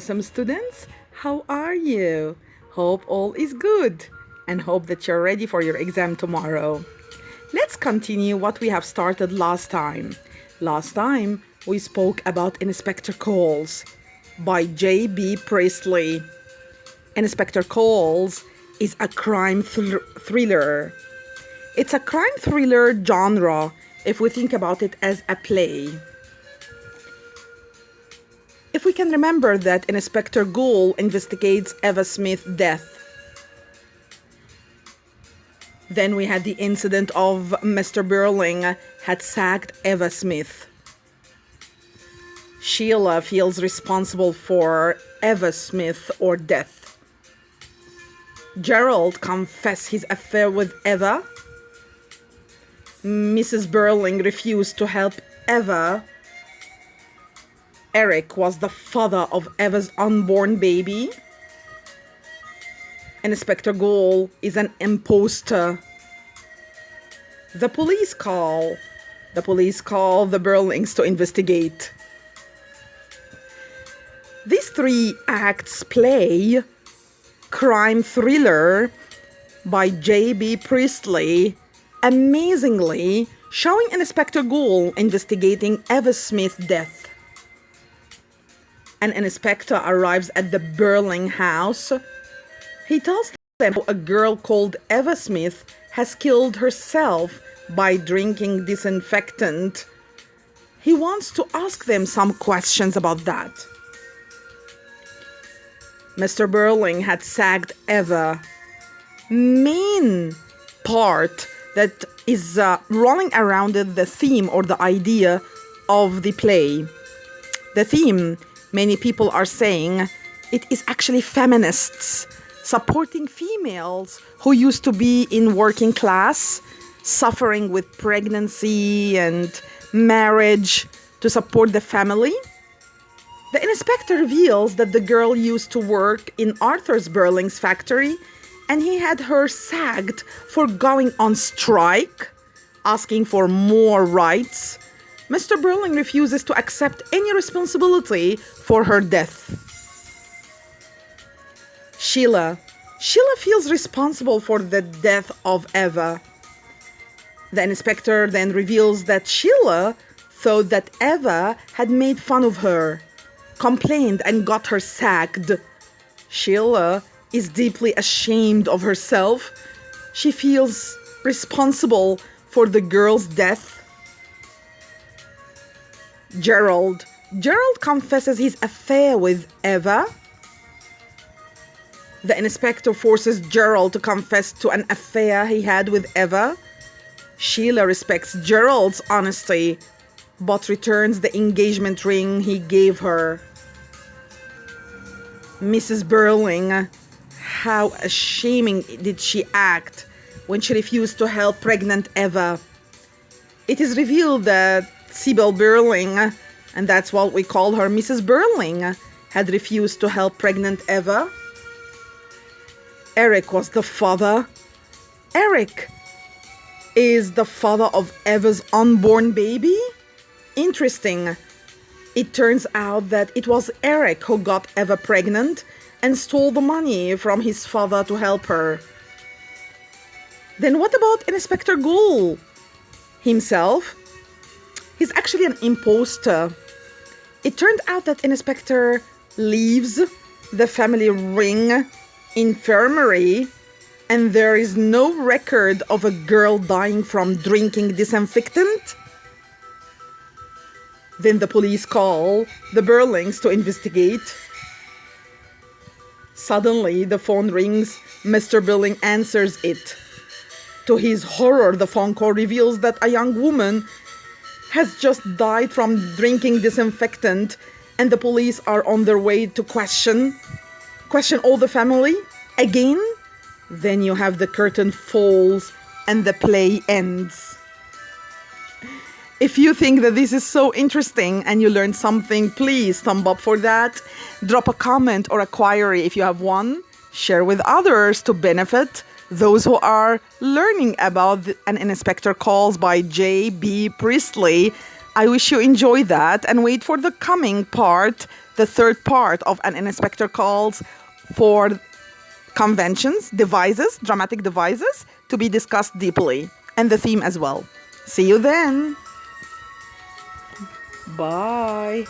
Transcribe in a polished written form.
awesome students. How are you? Hope all is good and hope that you're ready for your exam tomorrow. Let's continue what we have started last time. Last time we spoke about Inspector Calls by J.B.Priestly. Inspector Calls is a crime thriller. It's a crime thriller genre if we think about it as a play. If we can remember that Inspector Gould investigates Eva Smith's death. Then we had the incident of Mr. Burling had sacked Eva Smith. Sheila feels responsible for Eva Smith or death. Gerald confessed his affair with Eva. Mrs. Burling refused to help Eva. Eric was the father of Eva's unborn baby. Inspector Gould is an imposter. The police call the Burlings to investigate. These three acts play crime thriller by J.B.Priestly, amazingly showing Inspector Gould investigating Eva Smith's death. An inspector arrives at the Burling house. He tells them a girl called Eva Smith has killed herself by drinking disinfectant. He wants to ask them some questions about that. Mr. Burling had sacked Eva. Main part that is rolling around the theme or the idea of the play. The theme, many people are saying, it is actually feminists supporting females who used to be in working class, suffering with pregnancy and marriage to support the family. The inspector reveals that the girl used to work in Arthur Burling's factory and he had her sacked for going on strike, asking for more rights. Mr. Burling refuses to accept any responsibility for her death. Sheila feels responsible for the death of Eva. The inspector then reveals that Sheila thought that Eva had made fun of her, complained and got her sacked. Sheila is deeply ashamed of herself. She feels responsible for the girl's death. Gerald confesses his affair with Eva. The inspector forces Gerald to confess to an affair he had with Eva. Sheila respects Gerald's honesty, but returns the engagement ring he gave her. Mrs. Burling, how ashaming did she act when she refused to help pregnant Eva. It is revealed that Sybil Burling, and that's what we call her, Mrs. Burling, had refused to help pregnant Eva. Eric was the father. Eric is the father of Eva's unborn baby? Interesting. It turns out that it was Eric who got Eva pregnant and stole the money from his father to help her. Then what about Inspector Gould himself? He's actually an imposter. It turned out that Inspector leaves the family ring infirmary and there is no record of a girl dying from drinking disinfectant. Then the police call the Burlings to investigate. Suddenly the phone rings. Mr. Burling answers it. To his horror, the phone call reveals that a young woman has just died from drinking disinfectant and the police are on their way to question all the family again. Then you have the curtain falls and the play ends. If you think that this is so interesting and you learned something, please thumb up for that. Drop a comment or a query if you have one. Share with others to benefit those who are learning about an Inspector Calls by J.B.Priestly I wish you enjoy that and wait for the coming part, the third part of An Inspector Calls, for conventions, devices, dramatic devices to be discussed deeply, and the theme as well. See you then. Bye.